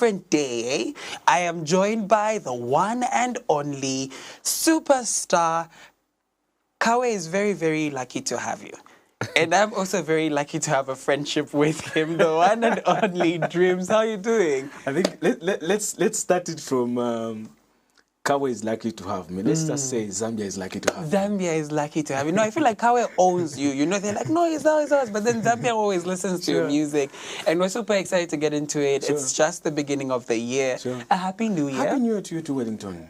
different day. I am joined by the one and only superstar. Kawe is very, very lucky to have you. And I'm also very lucky to have a friendship with him, the one and only Drimz. How are you doing? I think let's start it from Kawe is lucky to have me. Let's just say Zambia is lucky to have me. Zambia is lucky to have you. No, I feel like Kawe owns you. You know, they're like, no, it's ours. But then Zambia always listens to your music. And we're super excited to get into it. It's just the beginning of the year. A Happy New Year. Happy New Year to you to Wellington.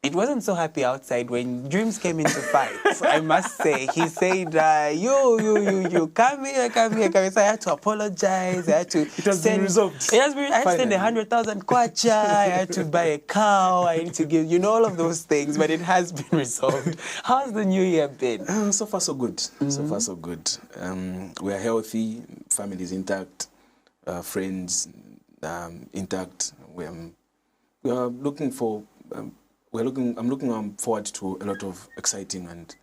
It wasn't so happy outside when Drimz came into fight. I must say, he said, you, come here. So I had to apologize. I had to it has been resolved. I had to send 100,000 kwacha. I had to buy a cow. I need to give, all of those things. But it has been resolved. How's the new year been? So far, so good. So far, so good. We are healthy. Family is intact. Friends intact. We are looking for... I'm looking forward to a lot of exciting and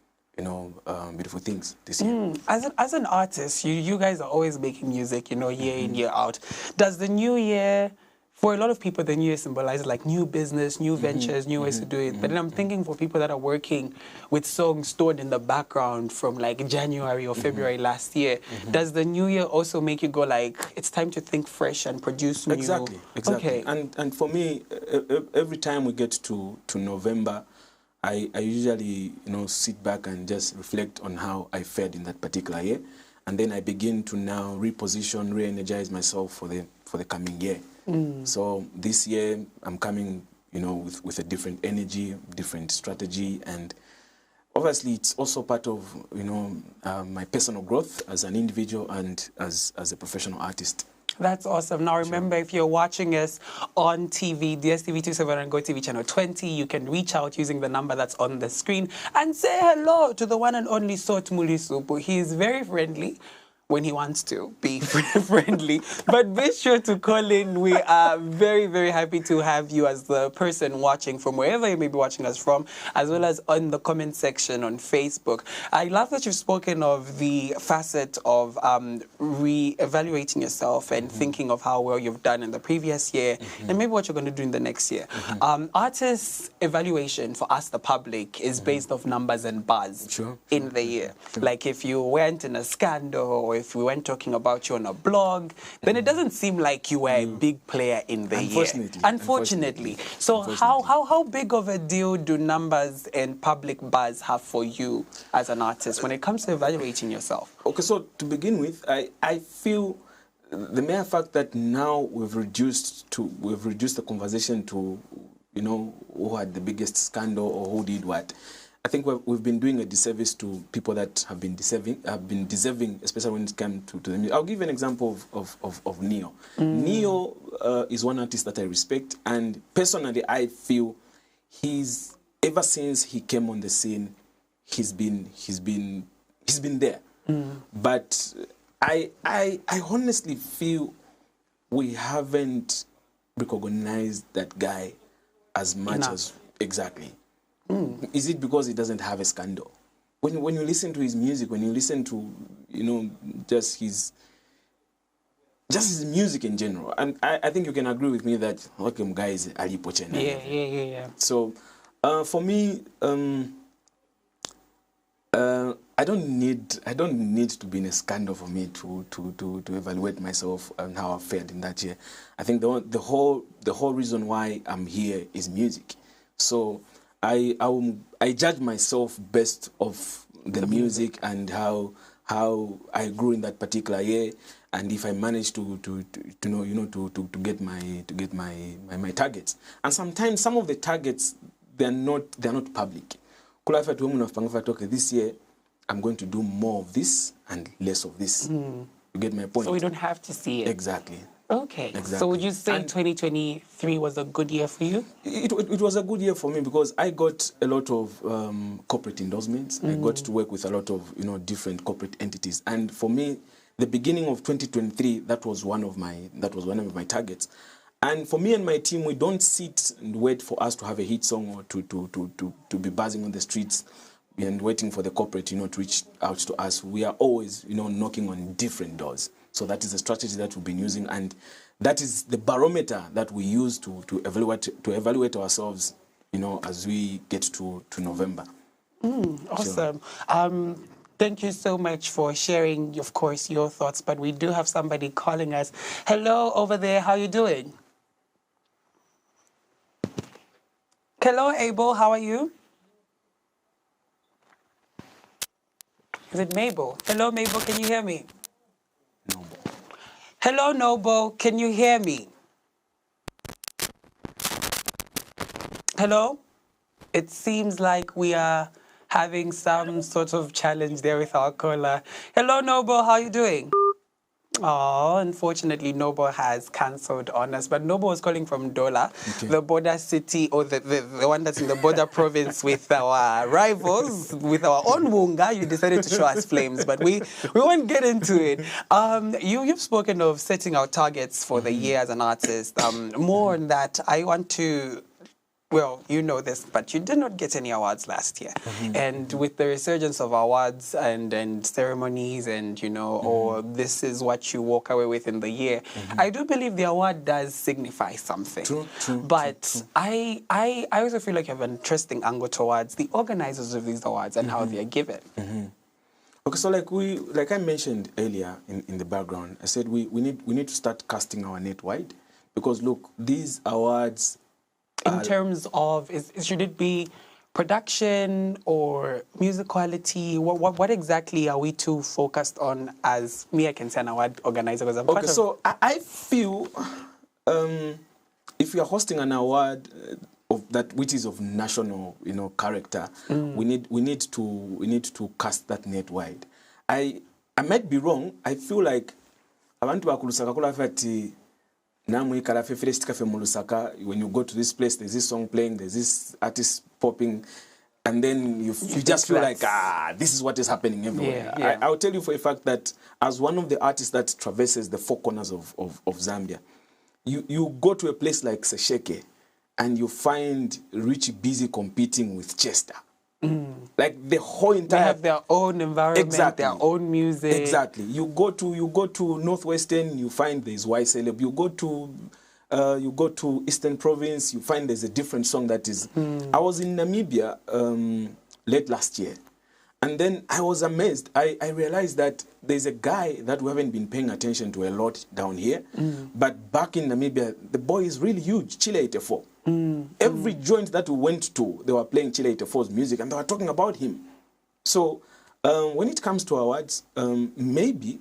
beautiful things this year. As an artist, you guys are always making music, year in, year out. Does the new year, for a lot of people, the new year symbolizes like new business, new ventures, new ways to do it. But then I'm thinking for people that are working with songs stored in the background from like January or February last year, does the new year also make you go like, it's time to think fresh and produce new? Exactly. Okay. And for me, every time we get to November, I usually sit back and just reflect on how I fared in that particular year, and then I begin to now reposition, re-energize myself for the coming year. So this year I'm coming, with a different energy, different strategy, and obviously it's also part of my personal growth as an individual and as a professional artist. That's awesome. Now remember, if you're watching us on TV, DSTV27 and GoTV channel 20, you can reach out using the number that's on the screen and say hello to the one and only Sot Mulisupu. He is very friendly when he wants to be friendly. But be sure to call in. We are very, very happy to have you as the person watching from wherever you may be watching us from, as well as on the comment section on Facebook. I love that you've spoken of the facet of re-evaluating yourself and thinking of how well you've done in the previous year and maybe what you're going to do in the next year. Artists' evaluation for us, the public, is based off numbers and buzz in the year. Like if you went in a scandal or if we weren't talking about you on a blog, then it doesn't seem like you were a big player in the year. Unfortunately. So how big of a deal do numbers and public buzz have for you as an artist when it comes to evaluating yourself? Okay, so to begin with, I feel the mere fact that now we've reduced the conversation to, who had the biggest scandal or who did what. I think we've been doing a disservice to people that have been deserving, especially when it comes to the music. I'll give an example of Neo. Neo is one artist that I respect, and personally, I feel ever since he came on the scene, he's been there. But I honestly feel we haven't recognized that guy as much as exactly. Is it because he doesn't have a scandal? When you listen to his music, when you listen to just his music in general, and I think you can agree with me that okay, guy is alipo chena. Yeah. So for me, I don't need to be in a scandal for me to evaluate myself and how I fared in that year. I think the whole reason why I'm here is music. So I judge myself based off the music and how I grew in that particular year, and if I manage to get my targets. And sometimes some of the targets they're not public. This year I'm going to do more of this and less of this. You get my point? So we don't have to see it. Exactly. Okay. Exactly. So would you say 2023 was a good year for you? It was a good year for me because I got a lot of corporate endorsements. I got to work with a lot of different corporate entities, and for me, the beginning of 2023 that was one of my targets. And for me and my team, we don't sit and wait for us to have a hit song or to be buzzing on the streets and waiting for the corporate to reach out to us. We are always knocking on different doors. So that is a strategy that we've been using, and that is the barometer that we use to evaluate ourselves, you know, as we get to November. Awesome. Sure. Thank you so much for sharing, of course, your thoughts. But we do have somebody calling us. Hello, over there. How you doing? Hello, Abel. How are you? Is it Mabel? Hello, Mabel. Can you hear me? Noble. Hello, Noble. Can you hear me? Hello? It seems like we are having some sort of challenge there with our caller. Hello, Noble. How are you doing? Oh, unfortunately, Noble has cancelled on us. But Noble was calling from Dola, the border city, or the one that's in the border province with our rivals, with our own Wunga. You decided to show us flames, but we won't get into it. You've spoken of setting our targets for the year as an artist. More on that, I want to... Well, you know this, but you did not get any awards last year. And with the resurgence of awards and ceremonies and, you know, or this is what you walk away with in the year, I do believe the award does signify something. True. But I also feel like you have an interesting angle towards the organizers of these awards and how they are given. Okay, so like I mentioned earlier in the background, I said we need to start casting our net wide, because look, these awards... In terms of, should it be production or music quality? What exactly are we too focused on as me? I can say an award organizer because I'm part of... So I feel if you are hosting an award which is of national, you know, character, we need to cast that net wide. I might be wrong. I feel like abantu bakulusaka kula fati. When you go to this place, there's this song playing, there's this artist popping, and then you just feel like, this is what is happening everywhere. Yeah. I'll tell you for a fact that as one of the artists that traverses the four corners of Zambia, you go to a place like Sesheke, and you find Richie busy competing with Chester. Like the whole entire... They have their own environment, their own music. Exactly. You go to Northwestern, you find there's Y Celeb. You go to Eastern Province, you find there's a different song that is... I was in Namibia late last year, and then I was amazed. I realized that there's a guy that we haven't been paying attention to a lot down here, but back in Namibia, the boy is really huge, Chile 84. Every joint that we went to, they were playing Chile 84's music, and they were talking about him. So when it comes to awards, maybe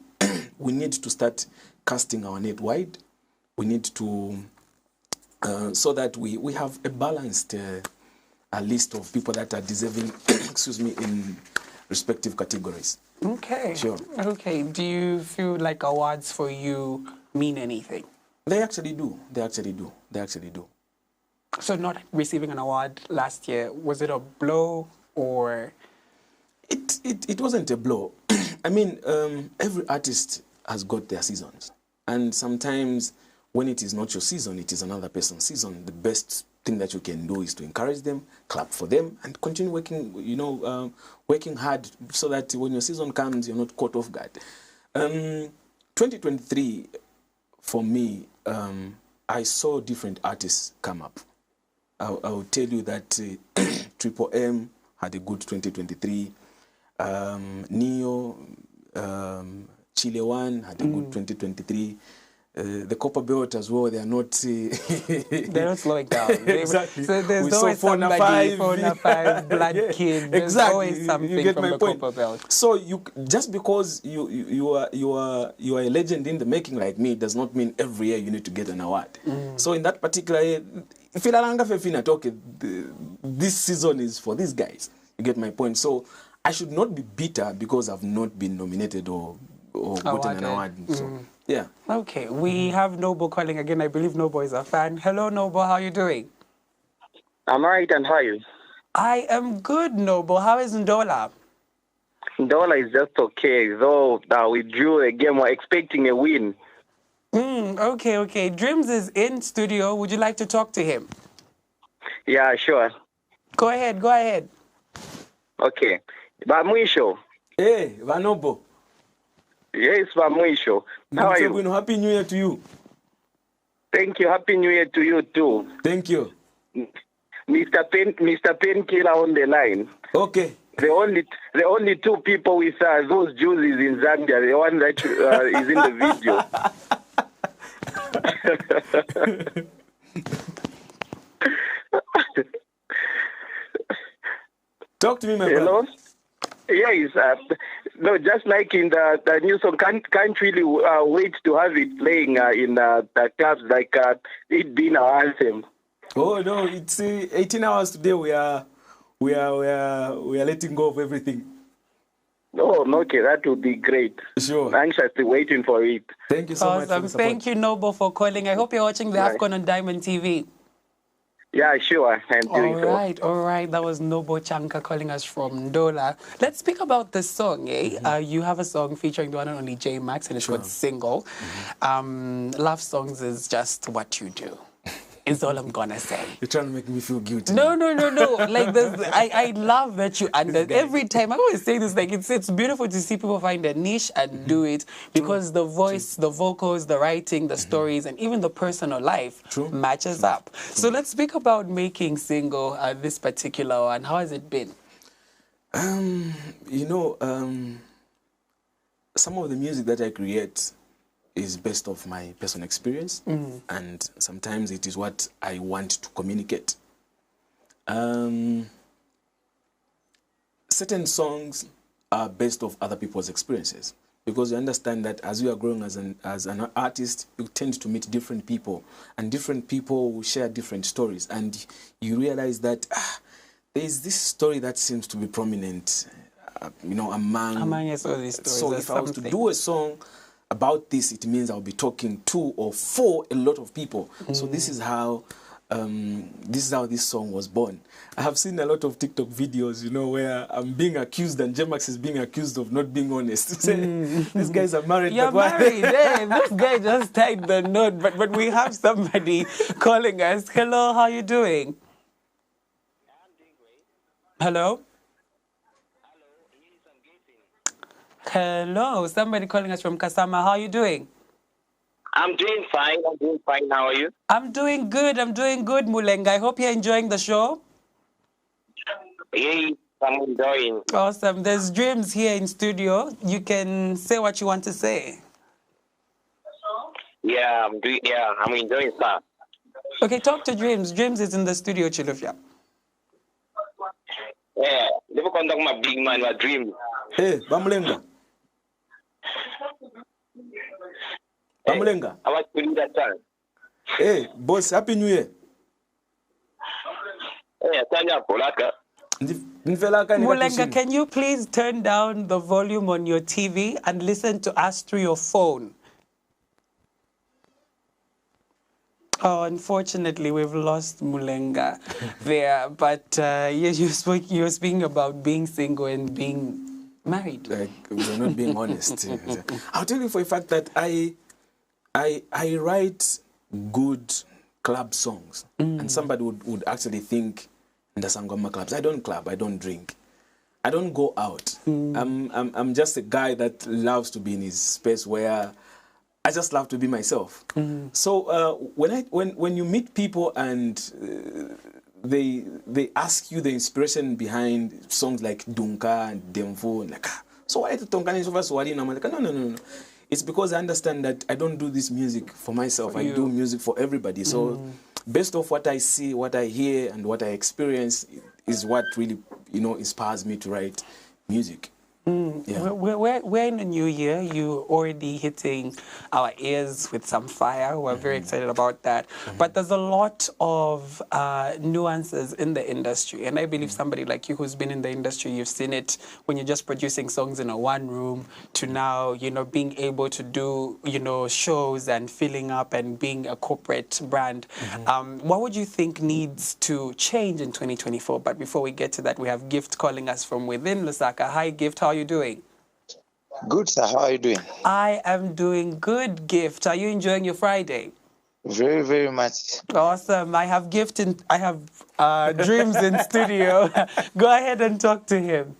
we need to start casting our net wide. We need to, so that we have a balanced a list of people that are deserving, excuse me, in respective categories. Okay. Sure. Okay. Do you feel like awards for you mean anything? They actually do. They actually do. They actually do. So not receiving an award last year, was it a blow or? It wasn't a blow. I mean, every artist has got their seasons. And sometimes when it is not your season, it is another person's season. The best thing that you can do is to encourage them, clap for them, and continue working, working hard so that when your season comes, you're not caught off guard. 2023, for me, I saw different artists come up. I will tell you that Triple M had a good 2023. Neo, Chile One had a good 2023. The Copper Belt as well, they are not... they're not slowing down. Exactly. So there's we always somebody, 5, Blood Kid, there's exactly. always something you get from my the point. Copper Belt. So just because you are a legend in the making like me does not mean every year you need to get an award. So in that particular year, this season is for these guys. You get my point. So I should not be bitter because I've not been nominated or gotten an award. So, yeah. Okay, we have Noble calling again. I believe Noble is a fan. Hello, Noble. How are you doing? I'm all right, and how are you? I am good, Noble. How is Ndola? Ndola is just okay, though we drew a game. We're expecting a win. Okay. Drimz is in studio. Would you like to talk to him? Yeah, sure. Go ahead. Okay. Bamwisho. Hey, Vanobo. Yes, Bamwisho. How are you? Happy New Year to you. Thank you. Happy New Year to you too. Thank you. Mr. Painkiller on the line. Okay. The only two people with those Jews in Zambia, the one that is in the video. Talk to me, my Hello? brother. Yes. No, just like in the new song, can't really wait to have it playing in the clubs, like it being our anthem. Oh no, it's 18 hours today. We are letting go of everything. Oh, okay, that would be great. Sure. Anxiously waiting for it. Thank you so much for the support. Thank you, Noble, for calling. I hope you're watching the AFCON on Diamond TV. Yeah, sure. I'm doing so. All right. That was Noble Chanka calling us from Ndola. Let's speak about the song, eh? You have a song featuring the one and only Jemax, and it's called Single. Love songs is just what you do. Is all I'm gonna say. You're trying to make me feel guilty. No. Like this, I love that you every time. I always say this, like it's beautiful to see people find a niche and do it, because the voice, the vocals, the writing, the stories, and even the personal life matches up. So let's speak about making Single, this particular one. How has it been? Some of the music that I create is based off my personal experience, and sometimes it is what I want to communicate. Certain songs are based off other people's experiences, because you understand that as you are growing as an artist, you tend to meet different people, and different people will share different stories, and you realize that there is this story that seems to be prominent, among us all these stories. So if I was to do a song about this, it means I'll be talking to or for a lot of people. So this is how this song was born. I have seen a lot of TikTok videos, where I'm being accused and Jemax is being accused of not being honest. These guys are married. You're married. Hey, this guy just tied the knot. But we have somebody calling us. Hello, how are you doing? I'm doing great. Hello? Hello, somebody calling us from Kasama. How are you doing? I'm doing fine. How are you? I'm doing good, Mulenga. I hope you're enjoying the show. Yes, I'm enjoying. Awesome. There's Drimz here in studio. You can say what you want to say. Yeah, I'm enjoying stuff. Okay, talk to Drimz. Drimz is in the studio, Chilufya. Yeah, never contact my big man, my dream. Hey, Bamulenga. Bamulenga. I want to do that time. Hey, boss, Happy New Year. Hey, Tanya Polaka. Mulenga, can you please turn down the volume on your TV and listen to us through your phone? Oh, unfortunately, we've lost Mulenga there. But you were speaking about being single and being married. Like, we're not being honest. I'll tell you for a fact that I write good club songs, and somebody would actually think in the Sangoma clubs, I don't club, I don't drink, I don't go out. I'm just a guy that loves to be in his space where I just love to be myself. So when you meet people and they ask you the inspiration behind songs like Dunka and Demvo, and like, so why the Tonka is over Swahili? I'm like, no. It's because I understand that I don't do this music for myself. I do music for everybody. So based off what I see, what I hear, and what I experience is what really, inspires me to write music. Yeah. We're in a new year. You're already hitting our ears with some fire. We're very excited about that. But there's a lot of nuances in the industry. And I believe somebody like you who's been in the industry, you've seen it when you're just producing songs in a one room to now, being able to do, shows and filling up and being a corporate brand. What would you think needs to change in 2024? But before we get to that, we have Gift calling us from within Lusaka. Hi, Gift. How are you doing? Good, sir. How are you doing? I am doing good, Gift. Are you enjoying your Friday? Very, very much. Awesome. I have Drimz in studio. Go ahead and talk to him.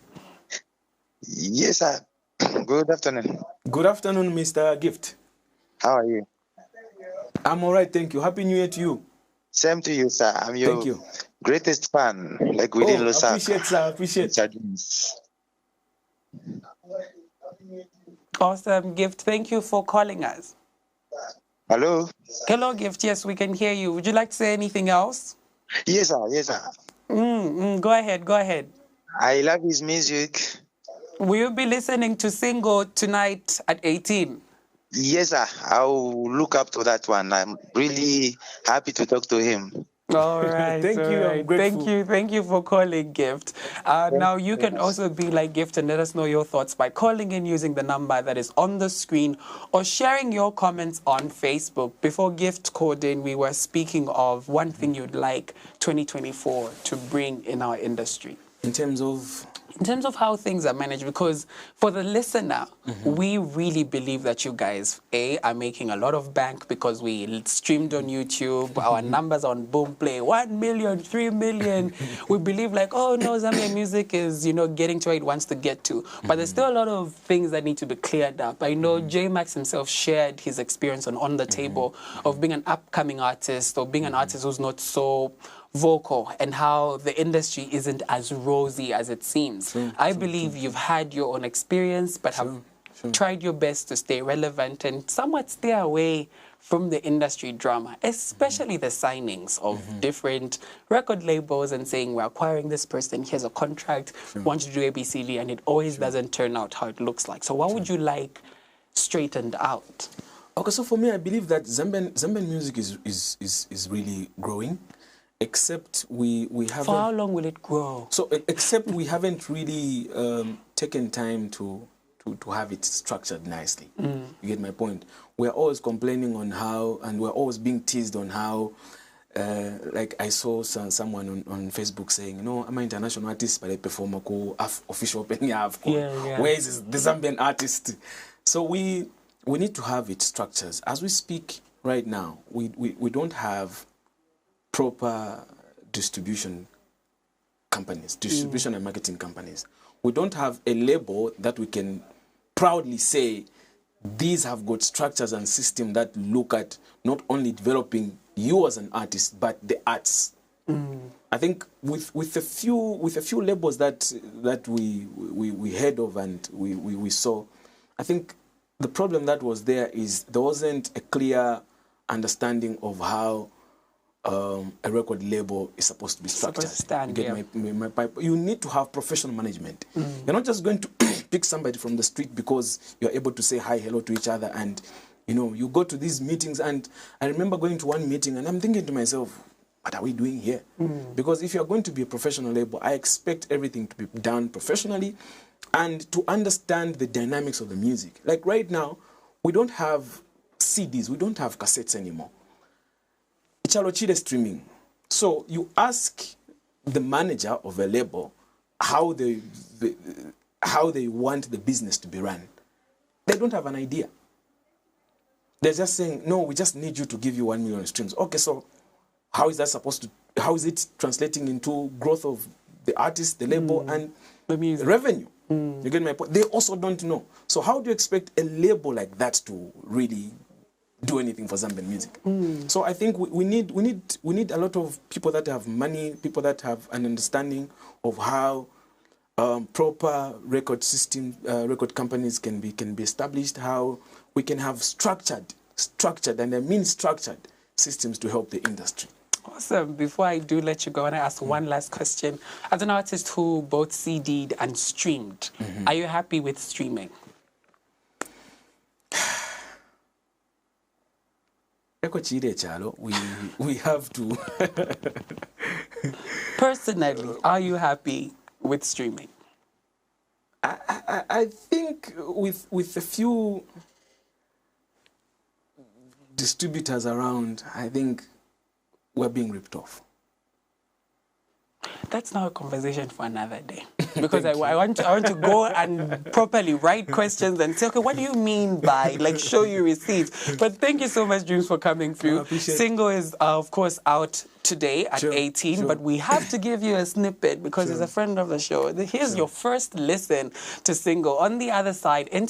Yes, sir. Good afternoon. Good afternoon, Mr. Gift. How are you? I'm all right, thank you. Happy New Year to you. Same to you, sir. I'm your Thank you. greatest fan, like within Lusaka. Appreciate, sir. Appreciate. Mr. Drimz. Awesome, Gift. Thank you for calling us. Hello? Hello, Gift. Yes, we can hear you. Would you like to say anything else? Yes, sir. Yes, sir. Go ahead. Go ahead. I love his music. Will you be listening to Single tonight at 18? Yes, sir. I'll look up to that one. I'm really happy to talk to him. All right. Thank all you. I'm right. grateful. Thank you for calling, Gift. Now you can also be like Gift and let us know your thoughts by calling in using the number that is on the screen or sharing your comments on Facebook. Before Gift called in, we were speaking of one thing you'd like 2024 to bring in our industry. In terms of how things are managed, because for the listener, we really believe that you guys, are making a lot of bank because we streamed on YouTube, our numbers on Boomplay, 1 million, 3 million. We believe like, oh no, Zambian music is, getting to where it wants to get to. But there's still a lot of things that need to be cleared up. I know Jemax himself shared his experience on the table of being an upcoming artist or being an artist who's not so vocal and how the industry isn't as rosy as it seems. I believe you've had your own experience, but have tried your best to stay relevant and somewhat stay away from the industry drama, especially the signings of different record labels and saying, we're acquiring this person, here's a contract, want you to do ABCD, and it always doesn't turn out how it looks like. So what would you like straightened out? Okay, so for me, I believe that Zambian music is really growing. Except we haven't... For how long will it grow? So, except we haven't really taken time to have it structured nicely. You get my point? We're always complaining on how, and we're always being teased on how, like I saw someone on Facebook saying, I'm an international artist, but I perform a official opening. Where is the Zambian artist? So we need to have it structured. As we speak right now, we don't have proper distribution companies, distribution and marketing companies. We don't have a label that we can proudly say these have got structures and systems that look at not only developing you as an artist but the arts. I think with a few labels that we heard of and we saw, I think the problem that was there is there wasn't a clear understanding of how a record label is supposed to be structured. You need to have professional management. You're not just going to pick somebody from the street because you're able to say hi, hello to each other, and you go to these meetings. And I remember going to one meeting and I'm thinking to myself, what are we doing here? Because if you're going to be a professional label, I expect everything to be done professionally and to understand the dynamics of the music. Like right now, we don't have CDs, we don't have cassettes anymore. Chalochide streaming. So you ask the manager of a label how they want the business to be run. They don't have an idea. They're just saying, no, we just need you to give you 1 million streams. Okay, so how is it translating into growth of the artist, the label, and the music revenue? You get my point? They also don't know. So how do you expect a label like that to really do anything for Zambian music? So I think we need a lot of people that have money, people that have an understanding of how proper record system, record companies can be established, how we can have structured, and I mean structured systems to help the industry. Awesome. Before I do let you go, I want to ask one last question. As an artist who both CD'd and streamed, are you happy with streaming? We have to. Personally, are you happy with streaming? I think with a few distributors around, I think we're being ripped off. That's now a conversation for another day. Because I want to go and properly write questions and say, okay, what do you mean by, like, show you receipts? But thank you so much, Drimz, for coming through. Single is, of course, out today at 18, but we have to give you a snippet because he's a friend of the show. Here's your first listen to Single. On the other side,